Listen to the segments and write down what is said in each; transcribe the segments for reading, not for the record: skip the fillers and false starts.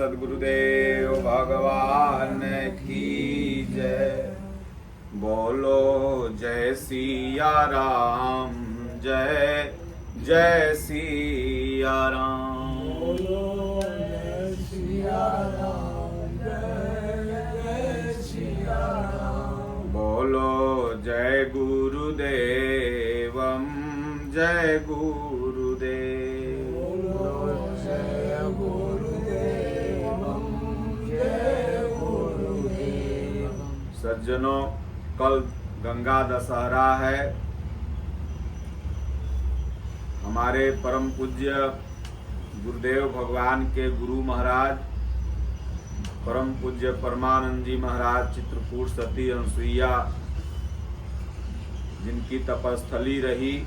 सद्गुरुदेव भगवान की जय। बोलो जय सिया राम, जय जय सिया राम। बोलो जय सिया राम, जय जय सिया राम। बोलो जय गुरुदेवम, जय गुरुदेव। बोलो जय गुरुदेवम, जय गुरुदेव। सज्जनों, कल गंगा दशहरा है। हमारे परम पूज्य गुरुदेव भगवान के गुरु महाराज परम पूज्य परमानंद जी महाराज चित्रकूट सती अनसुईया जिनकी तपस्थली रही,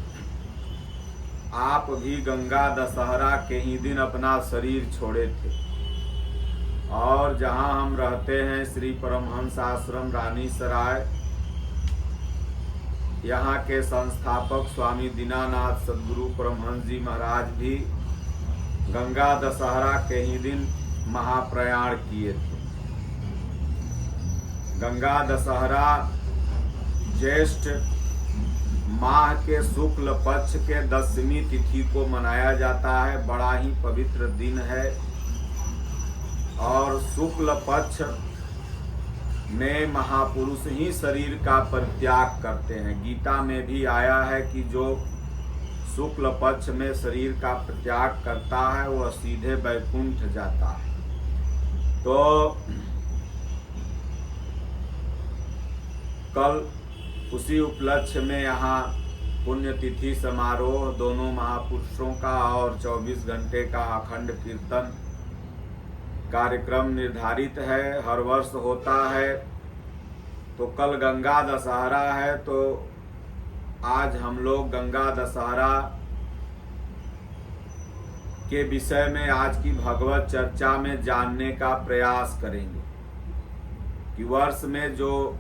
आप भी गंगा दशहरा के ही दिन अपना शरीर छोड़े थे। और जहां हम रहते हैं श्री परमहंस आश्रम रानी सराय, यहाँ के संस्थापक स्वामी दीनानाथ सद्गुरु परमहंस जी महाराज भी गंगा दशहरा के ही दिन महाप्रयाण किए थे। गंगा दशहरा ज्येष्ठ माह के शुक्ल पक्ष के 10वीं तिथि को मनाया जाता है। बड़ा ही पवित्र दिन है और शुक्ल पक्ष में महापुरुष ही शरीर का परित्याग करते हैं। गीता में भी आया है कि जो शुक्ल पक्ष में शरीर का परित्याग करता है वह सीधे वैकुंठ जाता है। तो कल उसी उपलक्ष्य में यहाँ पुण्यतिथि समारोह दोनों महापुरुषों का और 24 घंटे का अखंड कीर्तन कार्यक्रम निर्धारित है, हर वर्ष होता है। तो कल गंगा दशहरा है, तो आज हम लोग गंगा दशहरा के विषय में आज की भगवत चर्चा में जानने का प्रयास करेंगे कि वर्ष में जो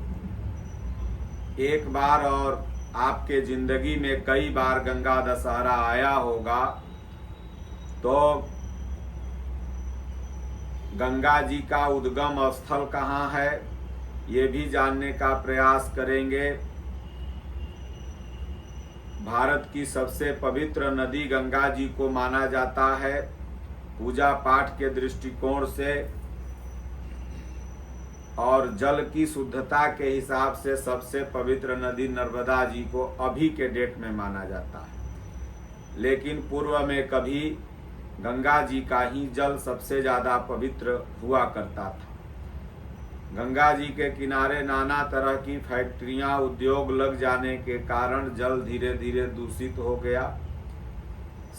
एक बार और आपके जिंदगी में कई बार गंगा दशहरा आया होगा, तो गंगा जी का उद्गम स्थल कहाँ है ये भी जानने का प्रयास करेंगे। भारत की सबसे पवित्र नदी गंगा जी को माना जाता है। पूजा पाठ के दृष्टिकोण से और जल की शुद्धता के हिसाब से सबसे पवित्र नदी नर्मदा जी को अभी के डेट में माना जाता है। लेकिन पूर्व में कभी गंगा जी का ही जल सबसे ज्यादा पवित्र हुआ करता था। गंगा जी के किनारे नाना तरह की फैक्ट्रियां, उद्योग लग जाने के कारण जल धीरे धीरे दूषित हो गया।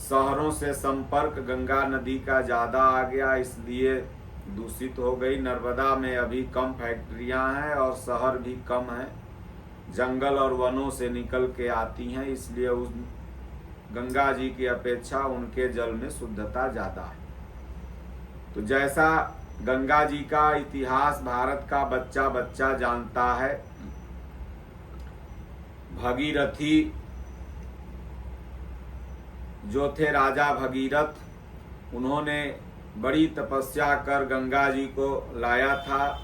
शहरों से संपर्क गंगा नदी का ज्यादा आ गया, इसलिए दूषित हो गई। नर्मदा में अभी कम फैक्ट्रियां हैं और शहर भी कम हैं, जंगल और वनों से निकल के आती हैं, इसलिए उस गंगा जी की अपेक्षा उनके जल में शुद्धता ज्यादा है। तो जैसा गंगा जी का इतिहास भारत का बच्चा बच्चा जानता है। भगीरथी जो थे राजा भगीरथ, उन्होंने बड़ी तपस्या कर गंगा जी को लाया था।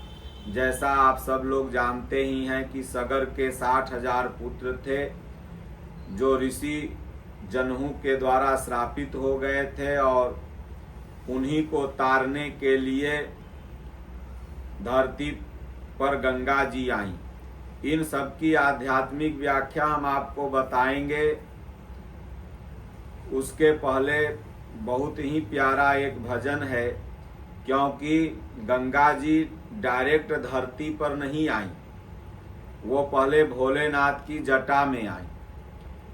जैसा आप सब लोग जानते ही हैं कि सगर के 60,000 पुत्र थे जो ऋषि जनहू के द्वारा श्रापित हो गए थे और उन्हीं को तारने के लिए धरती पर गंगा जी आई। इन सब की आध्यात्मिक व्याख्या हम आपको बताएंगे। उसके पहले बहुत ही प्यारा एक भजन है, क्योंकि गंगा जी डायरेक्ट धरती पर नहीं आई, वो पहले भोलेनाथ की जटा में आई।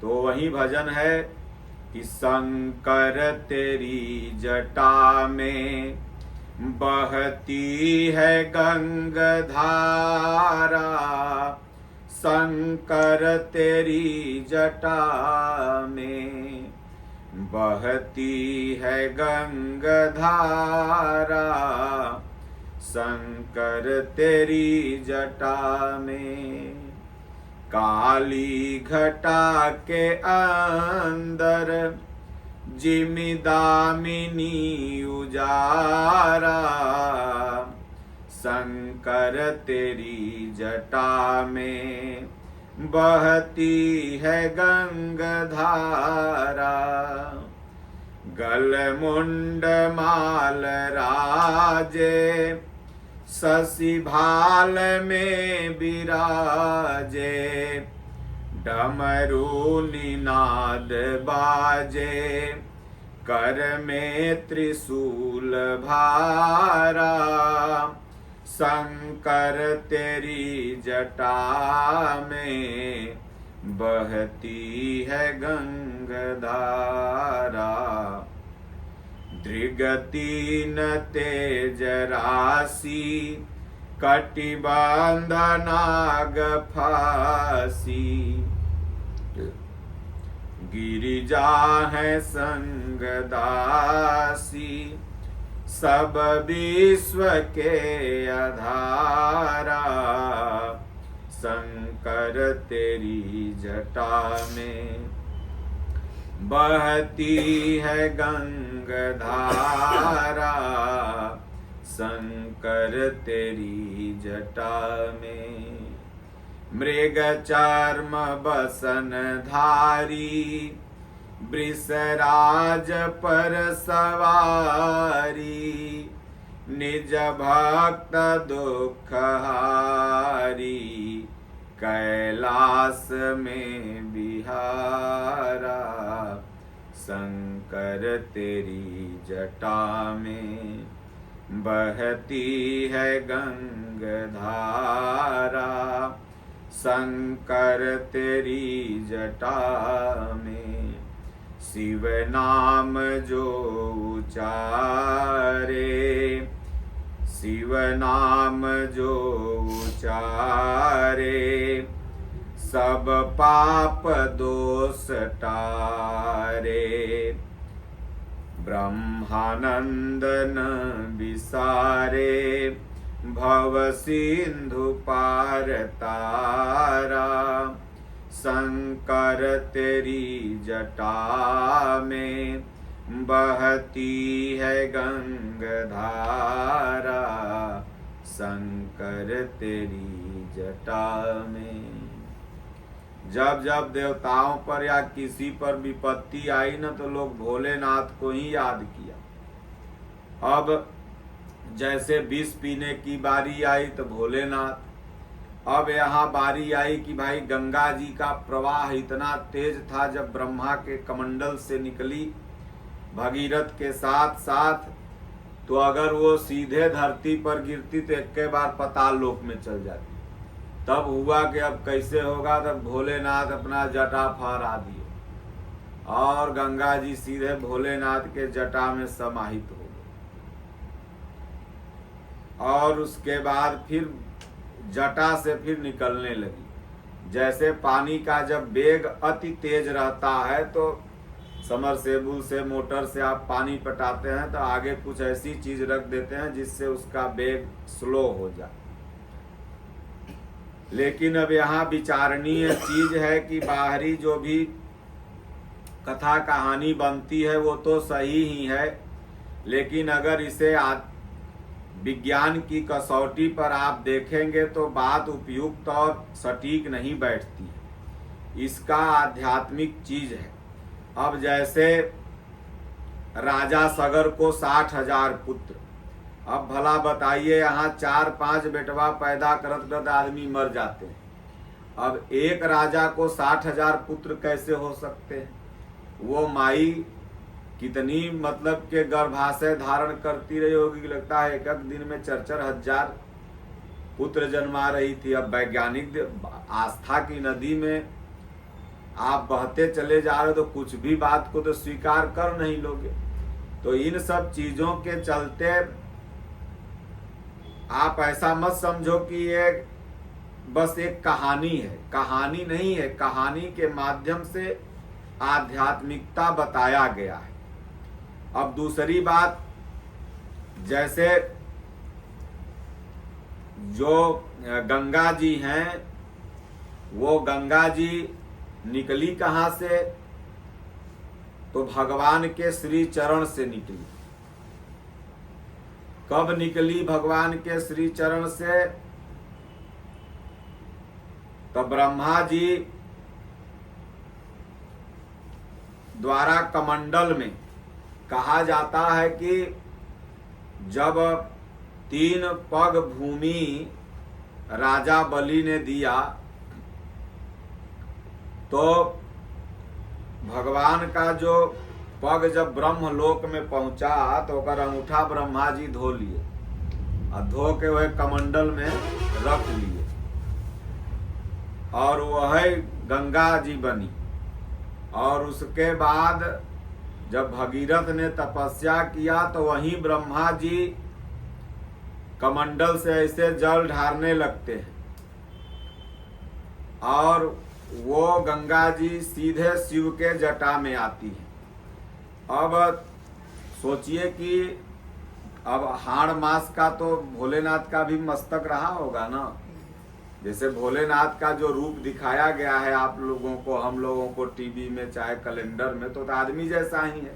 तो वही भजन है कि शंकर तेरी जटा में बहती है गंगा धारा, शंकर तेरी जटा में बहती है गंगा धारा, शंकर तेरी जटा में। काली घटा के अंदर जिमि दामिनी उजारा, शंकर तेरी जटा में बहती है गंगा धारा। गल मुंड माल राजे, शशि भाल में विराजे, डमरू निनाद बाजे, कर में त्रिशूल भारा, शंकर तेरी जटा में बहती है गंगा धारा। दृगतीन तेज राशि, कटिबंध नाग फांसी, गिरिजा है संग दासी, सब विश्व के आधारा, शंकर तेरी जटा में बहती है गंगा धारा, शंकर तेरी जटा में। मृग चर्म बसन धारी, वृषराज पर सवारी, निज भक्त दुख हारी, कैलाश में बिहारा, शंकर तेरी जटा में बहती है गंगा धारा, शंकर तेरी जटा में। शिव नाम जो उचारे, शिव नाम जो उचारे, सब पाप दोष टारे, ब्रह्मानंद न विसारे, भव सिंधु पार तारा, शंकर तेरी जटा में बहती है गंगा धारा, शंकर तेरी जटा में। जब जब देवताओं पर या किसी पर विपत्ति आई न, तो लोग भोलेनाथ को ही याद किया। अब जैसे विष पीने की बारी आई तो भोलेनाथ, अब यहाँ बारी आई कि भाई गंगा जी का प्रवाह इतना तेज था, जब ब्रह्मा के कमंडल से निकली भगीरथ के साथ साथ, तो अगर वो सीधे धरती पर गिरती तो एक के बार पाताल लोक में चल जाती। तब हुआ कि अब कैसे होगा, तब भोलेनाथ अपना जटा फहरा दिए और गंगा जी सीधे भोलेनाथ के जटा में समाहित हो गए। और उसके बाद फिर जटा से फिर निकलने लगी। जैसे पानी का जब वेग अति तेज रहता है तो समरसेबुल से, मोटर से आप पानी पटाते हैं तो आगे कुछ ऐसी चीज रख देते हैं जिससे उसका वेग स्लो हो जाए। लेकिन अब यहाँ विचारणीय चीज है कि बाहरी जो भी कथा कहानी बनती है वो तो सही ही है, लेकिन अगर इसे विज्ञान की कसौटी पर आप देखेंगे तो बात उपयुक्त और सटीक नहीं बैठती है। इसका आध्यात्मिक चीज है। अब जैसे राजा सगर को 60,000 पुत्र, अब भला बताइए यहाँ 4-5 बेटवा पैदा करत करत आदमी मर जाते हैं। अब एक राजा को 60,000 पुत्र कैसे हो सकते हैं? वो माई कितनी मतलब के गर्भाशय धारण करती रही होगी कि लगता है एक दिन में 4-4 पुत्र जन्मा रही थी। अब वैज्ञानिक आस्था की नदी में आप बहते चले जा रहे हो तो कुछ भी बात को तो स्वीकार कर नहीं लोगे। तो इन सब चीजों के चलते आप ऐसा मत समझो कि ये बस एक कहानी है। कहानी नहीं है, कहानी के माध्यम से आध्यात्मिकता बताया गया है। अब दूसरी बात, जैसे जो गंगा जी हैं, वो गंगा जी निकली कहाँ से? तो भगवान के श्री चरण से निकली। कब निकली भगवान के श्री चरण से? तो ब्रह्मा जी द्वारा कमंडल में कहा जाता है कि जब 3 पग भूमि राजा बलि ने दिया तो भगवान का जो पग जब ब्रह्मलोक में पहुंचा तो ओकर अंगूठा ब्रह्मा जी धो लिए और धो के वह कमंडल में रख लिए और वह गंगा जी बनी। और उसके बाद जब भगीरथ ने तपस्या किया तो वहीं ब्रह्मा जी कमंडल से ऐसे जल ढारने लगते हैं और वो गंगा जी सीधे शिव के जटा में आती है। अब सोचिए कि अब हाड़ मास का तो भोलेनाथ का भी मस्तक रहा होगा ना। जैसे भोलेनाथ का जो रूप दिखाया गया है आप लोगों को, हम लोगों को टीवी में चाहे कैलेंडर में, तो आदमी जैसा ही है।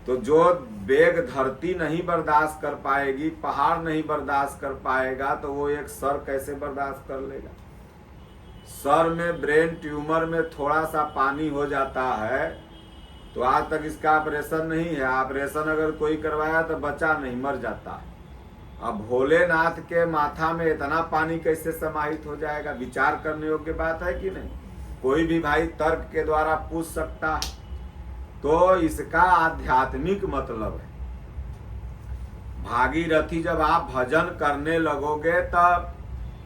तो जो बेग धरती नहीं बर्दाश्त कर पाएगी, पहाड़ नहीं बर्दाश्त कर पाएगा, तो वो एक सर कैसे बर्दाश्त कर लेगा। सर में ब्रेन ट्यूमर में थोड़ा सा पानी हो जाता है तो आज तक इसका ऑपरेशन नहीं है। ऑपरेशन अगर कोई करवाया तो बचा नहीं, मर जाता है। अब भोलेनाथ के माथा में इतना पानी कैसे समाहित हो जाएगा? विचार करने योग्य बात है कि नहीं? कोई भी भाई तर्क के द्वारा पूछ सकता है। तो इसका आध्यात्मिक मतलब है। भागीरथी जब आप भजन करने लगोगे तब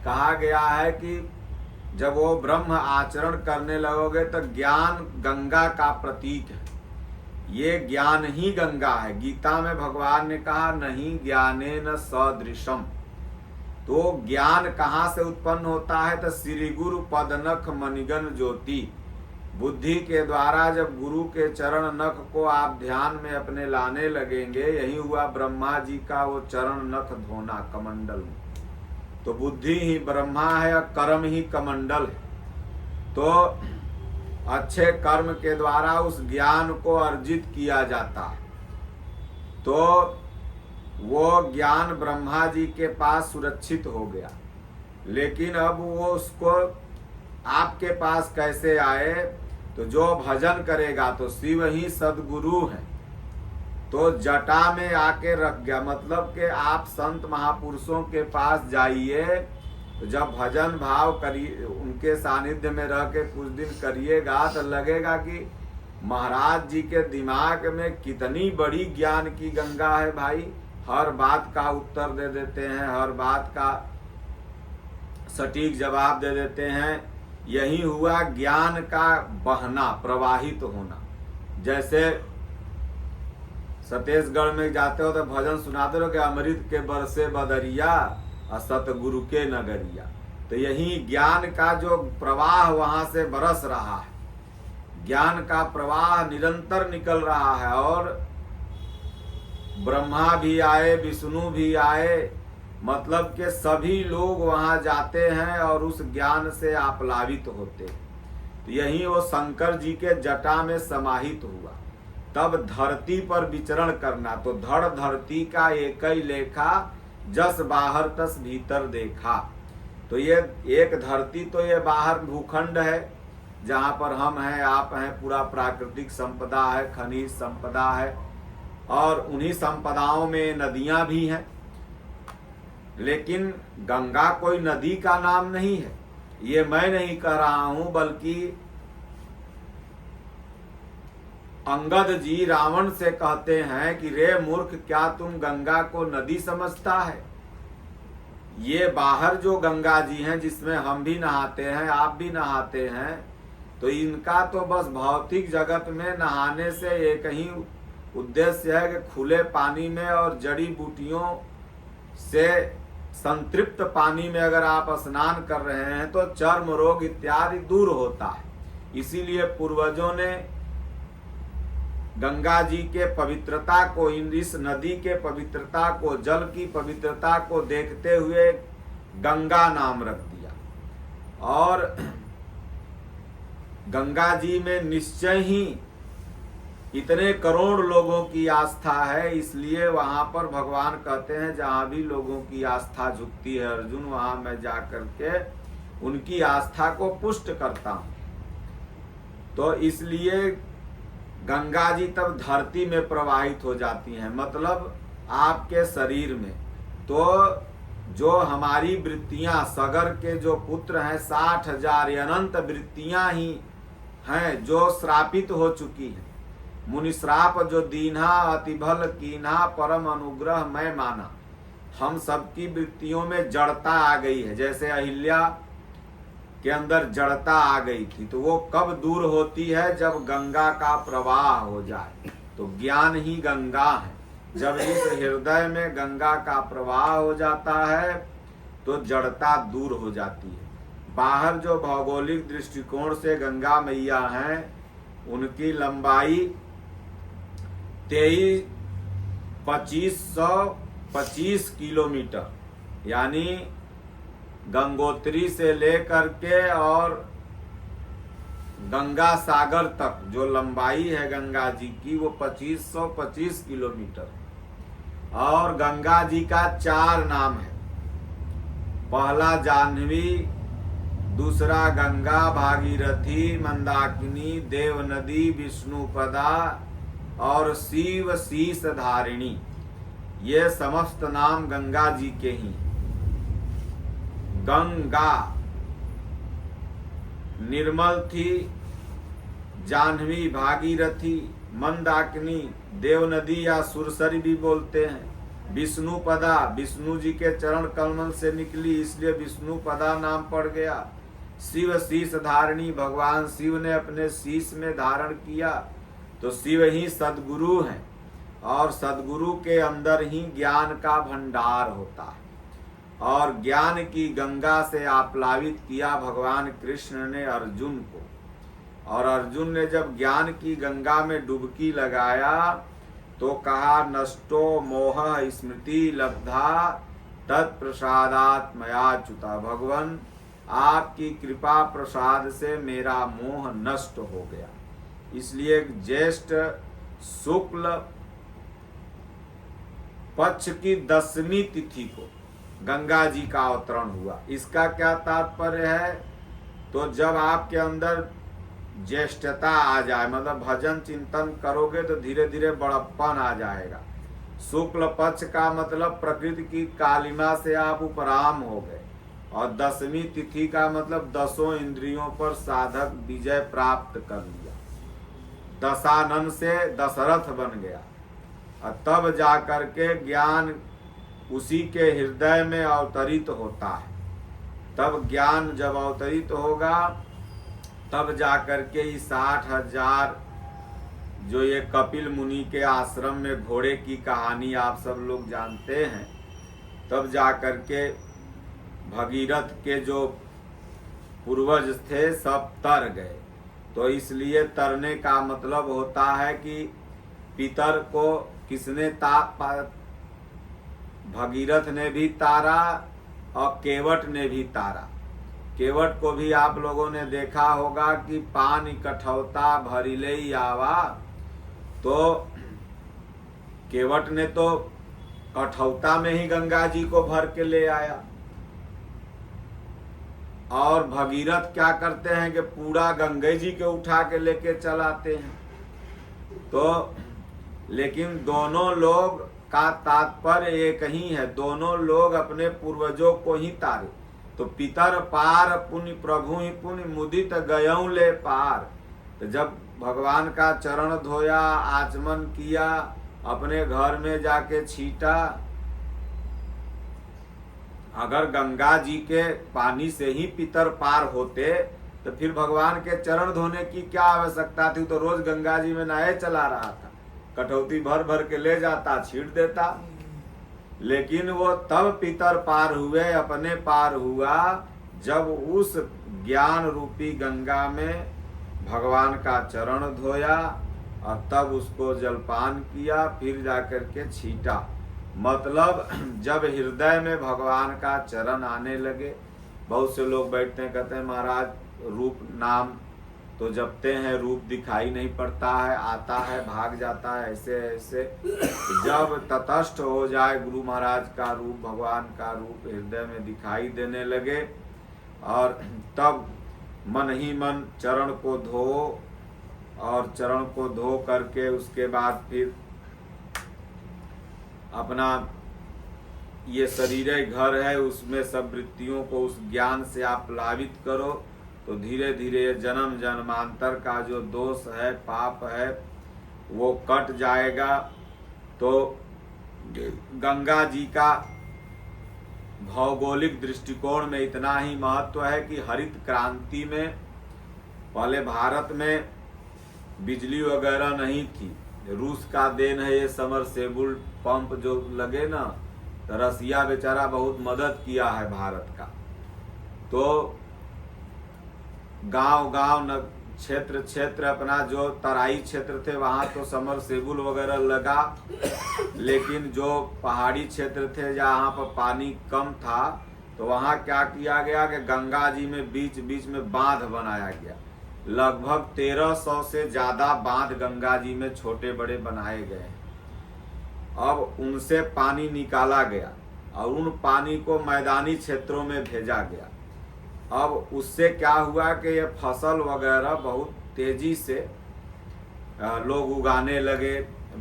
कहा गया है कि जब वो ब्रह्म आचरण करने लगोगे तो ज्ञान गंगा का प्रतीक है। ये ज्ञान ही गंगा है। गीता में भगवान ने कहा नहीं ज्ञानेन सदृशम। तो ज्ञान कहाँ से उत्पन्न होता है? तो श्री गुरु पदनख मणिगण ज्योति। बुद्धि के द्वारा जब गुरु के चरण नख को आप ध्यान में अपने लाने लगेंगे, यही हुआ ब्रह्मा जी का वो चरण नख धोना कमंडल में। तो बुद्धि ही ब्रह्मा है और कर्म ही कमंडल है। तो अच्छे कर्म के द्वारा उस ज्ञान को अर्जित किया जाता है। तो वो ज्ञान ब्रह्मा जी के पास सुरक्षित हो गया, लेकिन अब वो उसको आपके पास कैसे आए? तो जो भजन करेगा तो शिव ही सदगुरु है, तो जटा में आके रख गया। मतलब कि आप संत महापुरुषों के पास जाइए तो जब भजन भाव करिए, उनके सानिध्य में रह के कुछ दिन करिएगा तो लगेगा कि महाराज जी के दिमाग में कितनी बड़ी ज्ञान की गंगा है भाई। हर बात का उत्तर दे देते हैं, हर बात का सटीक जवाब दे देते हैं। यही हुआ ज्ञान का बहना, प्रवाहित होना। जैसे सतेशगढ़ में जाते हो तो भजन सुनाते रहो कि अमृत के बरसे बदरिया और सतगुरु के नगरिया। तो यही ज्ञान का जो प्रवाह वहां से बरस रहा है, ज्ञान का प्रवाह निरंतर निकल रहा है। और ब्रह्मा भी आए, विष्णु भी आए, मतलब कि सभी लोग वहां जाते हैं और उस ज्ञान से आप्लावित होते हैं। तो यही वो शंकर जी के जटा में समाहित हुआ। तब धरती पर विचरण करना, तो धड़ धरती का एक ही लेखा, जस बाहर तस भीतर देखा। तो ये एक धरती तो ये बाहर भूखंड है जहाँ पर हम हैं, आप हैं, पूरा प्राकृतिक संपदा है, खनिज संपदा है, और उन्हीं संपदाओं में नदियां भी हैं। लेकिन गंगा कोई नदी का नाम नहीं है। ये मैं नहीं कह रहा हूं, बल्कि अंगद जी रावण से कहते हैं कि रे मूर्ख, क्या तुम गंगा को नदी समझता है? ये बाहर जो गंगा जी हैं जिसमें हम भी नहाते हैं, आप भी नहाते हैं, तो इनका तो बस भौतिक जगत में नहाने से एक ही उद्देश्य है कि खुले पानी में और जड़ी बूटियों से संतृप्त पानी में अगर आप स्नान कर रहे हैं तो चर्म रोग इत्यादि दूर होता है। इसीलिए पूर्वजों ने गंगा जी के पवित्रता को, इस नदी के पवित्रता को, जल की पवित्रता को देखते हुए गंगा नाम रख दिया। और गंगा जी में निश्चय ही इतने करोड़ लोगों की आस्था है, इसलिए वहां पर भगवान कहते हैं जहां भी लोगों की आस्था झुकती है अर्जुन, वहां मैं जा करके उनकी आस्था को पुष्ट करता हूं। तो इसलिए गंगा जी तब धरती में प्रवाहित हो जाती हैं, मतलब आपके शरीर में। तो जो हमारी वृत्तियां, सगर के जो पुत्र हैं 60,000 अनंत वृत्तियां ही हैं जो श्रापित हो चुकी हैं। मुनिश्राप जो दीन्हा अतिभल कीन्हा परम अनुग्रह मैं माना। हम सबकी वृत्तियों में जड़ता आ गई है, जैसे अहिल्या के अंदर जड़ता आ गई थी। तो वो कब दूर होती है? जब गंगा का प्रवाह हो जाए। तो ज्ञान ही गंगा है। जब इस हृदय में गंगा का प्रवाह हो जाता है तो जड़ता दूर हो जाती है। बाहर जो भौगोलिक दृष्टिकोण से गंगा मैया हैं, उनकी लंबाई 2525 किलोमीटर, यानी गंगोत्री से लेकर के और गंगा सागर तक जो लंबाई है गंगा जी की, वो 2525 किलोमीटर। और गंगा जी का 4 नाम है। पहला जाह्नवी, दूसरा गंगा, भागीरथी, मंदाकिनी, देव नदी, विष्णुपदा और शिव शीस धारिणी। ये समस्त नाम गंगा जी के ही। गंगा निर्मल थी, जाह्नवी, भागीरथी, मंदाकिनी, देव नदी या सुरसरी भी बोलते हैं। विष्णुपदा, विष्णु जी के चरण कमल से निकली, इसलिए विष्णुपदा नाम पड़ गया। शिव शीस धारिणी, भगवान शिव ने अपने शीस में धारण किया। तो शिव ही सद्गुरु हैं और सद्गुरु के अंदर ही ज्ञान का भंडार होता है। और ज्ञान की गंगा से आप्लावित किया भगवान कृष्ण ने अर्जुन को। और अर्जुन ने जब ज्ञान की गंगा में डुबकी लगाया तो कहा, नष्टो मोह स्मृति लब्धा तत्प्रसादात मयाच्युता। भगवान आपकी कृपा प्रसाद से मेरा मोह नष्ट हो गया। इसलिए ज्येष्ठ शुक्ल पक्ष की 10वीं तिथि को गंगा जी का अवतरण हुआ। इसका क्या तात्पर्य है? तो जब आपके अंदर ज्येष्ठता आ जाए, मतलब भजन चिंतन करोगे तो धीरे धीरे बड़प्पन आ जाएगा। शुक्ल पक्ष का मतलब प्रकृति की कालिमा से आप उपराम हो गए। और 10वीं तिथि का मतलब 10 इंद्रियों पर साधक विजय प्राप्त कर लिया, दशानन से दशरथ बन गया। और तब जाकर के ज्ञान उसी के हृदय में अवतरित होता है। तब ज्ञान जब अवतरित होगा तब जाकर के 60,000 जो ये कपिल मुनि के आश्रम में घोड़े की कहानी आप सब लोग जानते हैं, तब जाकर के भगीरथ के जो पूर्वज थे सब तर गए। तो इसलिए तरने का मतलब होता है कि पितर को किसने भगीरथ ने भी तारा और केवट ने भी तारा। केवट को भी आप लोगों ने देखा होगा कि पान इकठौता भरिले आवा। तो केवट ने तो कठौता में ही गंगा जी को भर के ले आया। और भगीरथ क्या करते हैं कि पूरा गंगा जी के उठा के लेके चलाते हैं। तो लेकिन दोनों लोग का तात्पर्य एक ही है, दोनों लोग अपने पूर्वजों को ही तारे। तो पितर पार पुण्य प्रभु ही पुण्य मुदित गयऊ ले पार। तो जब भगवान का चरण धोया, आचमन किया, अपने घर में जाके छीटा। अगर गंगा जी के पानी से ही पितर पार होते तो फिर भगवान के चरण धोने की क्या आवश्यकता थी? तो रोज गंगा जी में नहाए चला रहा था, कटौती भर भर के ले जाता, छीट देता। लेकिन वो तब पितर पार हुए, अपने पार हुआ जब उस ज्ञान रूपी गंगा में भगवान का चरण धोया और तब उसको जलपान किया, फिर जाकर के छीटा। मतलब जब हृदय में भगवान का चरण आने लगे। बहुत से लोग बैठते हैं, कहते हैं महाराज रूप नाम तो जपते हैं, रूप दिखाई नहीं पड़ता है, आता है भाग जाता है, ऐसे ऐसे। जब तटस्थ हो जाए गुरु महाराज का रूप, भगवान का रूप हृदय में दिखाई देने लगे, और तब मन ही मन चरण को धो, और चरण को धो करके उसके बाद फिर अपना ये शरीर घर है, उसमें सब वृत्तियों को उस ज्ञान से आप प्लावित करो, तो धीरे धीरे जन्म जन्मांतर का जो दोष है, पाप है, वो कट जाएगा। तो गंगा जी का भौगोलिक दृष्टिकोण में इतना ही महत्व है कि हरित क्रांति में पहले भारत में बिजली वगैरह नहीं थी। रूस का देन है ये समरसेबुल पंप जो लगे ना, तो रसिया बेचारा बहुत मदद किया है भारत का। तो गांव गांव न क्षेत्र क्षेत्र अपना जो तराई क्षेत्र थे वहां तो समरसेबुल वगैरह लगा, लेकिन जो पहाड़ी क्षेत्र थे जहाँ पर पानी कम था, तो वहां क्या किया गया कि गंगा जी में बीच बीच में बांध बनाया गया। लगभग 1300 से ज्यादा बांध गंगा जी में छोटे बड़े बनाए गए। अब उनसे पानी निकाला गया और उन पानी को मैदानी क्षेत्रों में भेजा गया। अब उससे क्या हुआ कि ये फसल वगैरह बहुत तेजी से लोग उगाने लगे,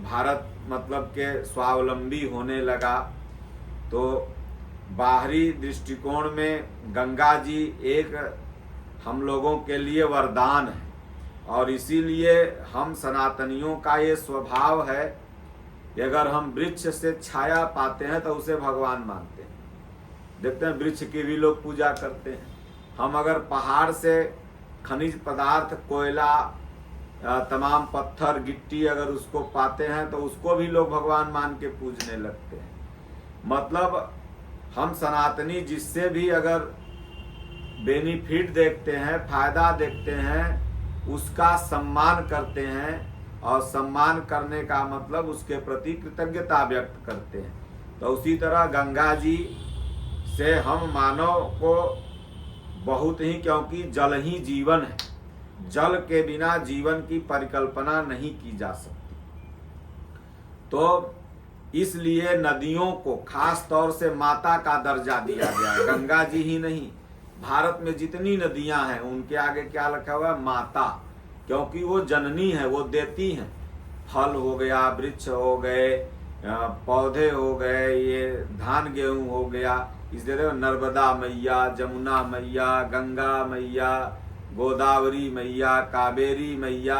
भारत मतलब के स्वावलंबी होने लगा। तो बाहरी दृष्टिकोण में गंगा जी एक हम लोगों के लिए वरदान है, और इसीलिए हम सनातनियों का ये स्वभाव है कि अगर हम वृक्ष से छाया पाते हैं तो उसे भगवान मानते हैं। देखते हैं वृक्ष की भी लोग पूजा करते हैं। हम अगर पहाड़ से खनिज पदार्थ, कोयला, तमाम पत्थर गिट्टी अगर उसको पाते हैं तो उसको भी लोग भगवान मान के पूजने लगते हैं। मतलब हम सनातनी जिससे भी अगर बेनिफिट देखते हैं, फायदा देखते हैं, उसका सम्मान करते हैं, और सम्मान करने का मतलब उसके प्रति कृतज्ञता व्यक्त करते हैं। तो उसी तरह गंगा जी से हम मानव को बहुत ही, क्योंकि जल ही जीवन है, जल के बिना जीवन की परिकल्पना नहीं की जा सकती। तो इसलिए नदियों को खास तौर से माता का दर्जा दिया गया है। गंगा जी ही नहीं, भारत में जितनी नदियां हैं उनके आगे क्या लिखा हुआ है? माता, क्योंकि वो जननी है, वो देती हैं। फल हो गया, वृक्ष हो गए, पौधे हो गए, ये धान गेहूं हो गया, इसलिए देखो नर्मदा मैया, जमुना मैया, गंगा मैया, गोदावरी मैया, कावेरी मैया,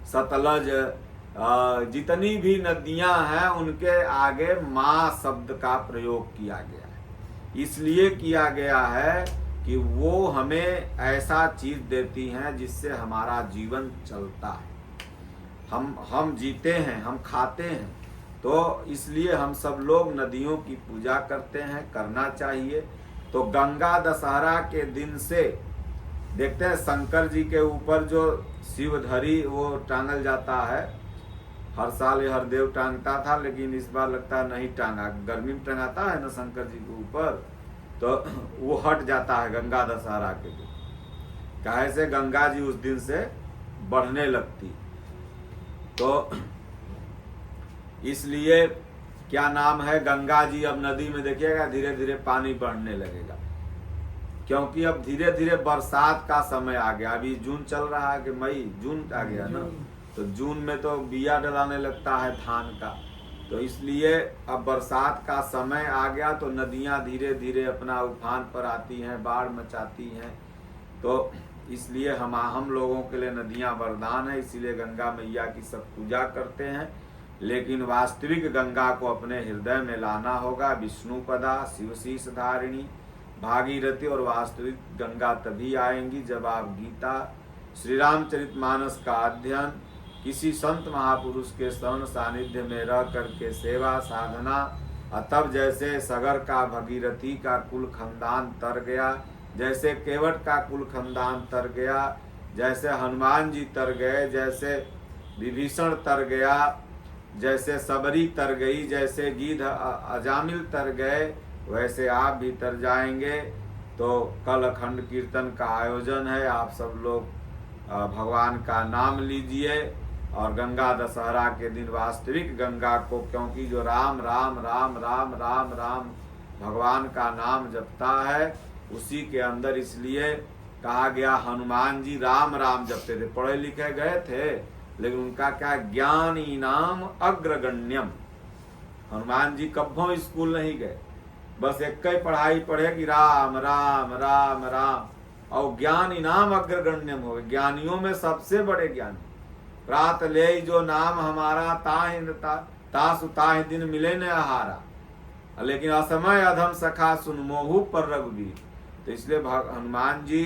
सतलज, जितनी भी नदियां हैं उनके आगे माँ शब्द का प्रयोग किया गया है। इसलिए किया गया है कि वो हमें ऐसा चीज देती हैं जिससे हमारा जीवन चलता है, हम जीते हैं, हम खाते हैं। तो इसलिए हम सब लोग नदियों की पूजा करते हैं, करना चाहिए। तो गंगा दशहरा के दिन से देखते हैं शंकर जी के ऊपर जो शिवधरी वो टांगल जाता है। हर साल ये हरदेव टांगता था, लेकिन इस बार लगता है नहीं टांगा। गर्मी में टांगाता है ना शंकर जी के ऊपर, तो वो हट जाता है गंगा दशहरा के दिन। काहे से? गंगा जी उस दिन से बढ़ने लगती। तो इसलिए क्या नाम है, गंगा जी अब नदी में देखिएगा धीरे धीरे पानी बढ़ने लगेगा, क्योंकि अब धीरे धीरे बरसात का समय आ गया। अभी जून चल रहा है कि मई, जून आ गया ना, तो जून में तो बिया डलाने लगता है धान का। तो इसलिए अब बरसात का समय आ गया, तो नदियां धीरे धीरे अपना उफान पर आती हैं, बाढ़ मचाती हैं। तो इसलिए हम लोगों के लिए नदियां वरदान है, इसीलिए गंगा मैया की सब पूजा करते हैं। लेकिन वास्तविक गंगा को अपने हृदय में लाना होगा। विष्णुपदा, शिवशीष धारिणी, भागीरथी और वास्तविक गंगा तभी आएंगी जब आप गीता, श्री रामचरितमानस का अध्ययन, किसी संत महापुरुष के शरण सानिध्य में रह करके सेवा साधना, तब जैसे सगर का भगीरथी का कुल खानदान तर गया, जैसे केवट का कुल खानदान तर गया, जैसे हनुमान जी तर गए, जैसे विभीषण तर गया, जैसे सबरी तर गई, जैसे गीध अजामिल तर गए, वैसे आप भी तर जाएंगे। तो कल अखंड कीर्तन का आयोजन है, आप सब लोग भगवान का नाम लीजिए। और गंगा दशहरा के दिन वास्तविक गंगा को, क्योंकि जो राम राम राम राम राम राम भगवान का नाम जपता है उसी के अंदर, इसलिए कहा गया हनुमान जी राम राम जपते थे, पढ़े लिखे गए थे, लेकिन उनका क्या ज्ञान इनाम अग्रगण्यम। हनुमान जी कब्बों स्कूल नहीं गए, बस एक ही पढ़ाई पढ़े कि राम राम राम राम, और ज्ञान इनाम अग्रगण्यम हो गए। ज्ञानियों में सबसे बड़े ज्ञानी। रात ले जो नाम हमारा तासु ताहि दिन मिले न आहारा, लेकिन असमय अधम सखा सुन मोहू पर रघुवीर। तो इसलिए हनुमान जी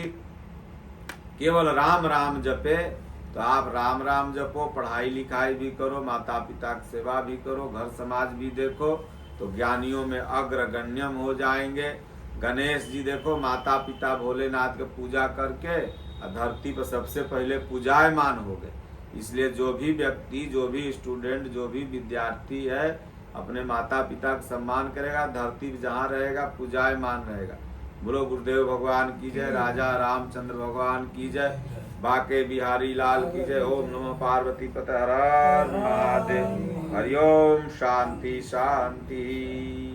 केवल राम राम जपे। तो आप राम राम जपो, पढ़ाई लिखाई भी करो, माता पिता की सेवा भी करो, घर समाज भी देखो, तो ज्ञानियों में अग्रगण्यम हो जाएंगे। गणेश जी देखो, माता पिता भोलेनाथ के पूजा करके धरती पर सबसे पहले पूजायमान हो गए। इसलिए जो भी व्यक्ति, जो भी स्टूडेंट, जो भी विद्यार्थी है अपने माता पिता का सम्मान करेगा, धरती जहाँ रहेगा पूजायमान रहेगा। बोलो गुरुदेव भगवान की जय, राजा रामचंद्र भगवान की जय, बाके बिहारी लाल की जय। ओम नमो पार्वती पते हर हर महादेव। हरिओम। शांति शांति।